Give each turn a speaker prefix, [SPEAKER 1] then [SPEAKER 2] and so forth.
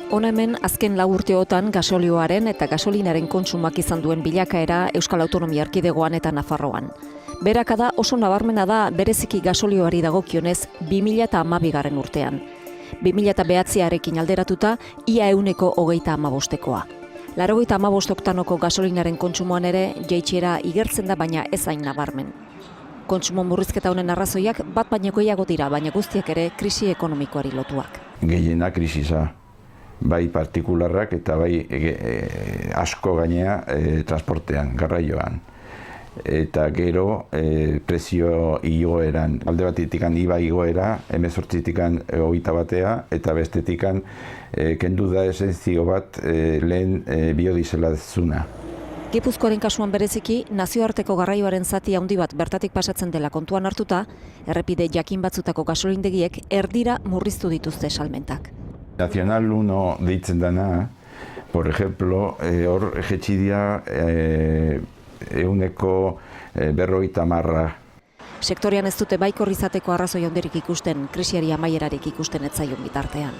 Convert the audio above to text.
[SPEAKER 1] Hona hemen azken 4 urteotan gasolioaren eta gasolinaren kontsumak izan duen bilakaera Euskal Autonomia Erkidegoan eta Nafarroan. Beherakada oso nabarmena da bereziki gasolioari dagokionez 2012. Urtean. 2009arekin alderatuta ia 135%koa. 95 oktanoko gasolinaren kontsumoan ere jaitsiera igertzen da, baina ez hain nabarmen. Kontsumo murrizketa honen arrazoiak bat baino gehiago dira, baina guztiak ere krisi ekonomikoari lotuak.
[SPEAKER 2] Gehiena krisisa, bai partikularrak eta bai asko gainea transportean, garraioan. Eta gero prezio igoeran, alde batetikan IVA igoera, 18tikan 21 eta bestetikan kendu da esentzio bat lehen biodizela zuna.
[SPEAKER 1] Gipuzkoaren kasuan bereziki, nazioarteko garraioaren zati handi bat bertatik pasatzen dela kontuan hartuta, errepide jakin batzutako gasolindegiek erdira murriztu dituzte salmentak.
[SPEAKER 2] Nacional 1 deitzen dana, por ejemplo, hor jetxidia 150.
[SPEAKER 1] Sektorean ez dute baikor izateko arrazoi handirik ikusten, krisiari amaierarik ikusten ez zaion bitartean.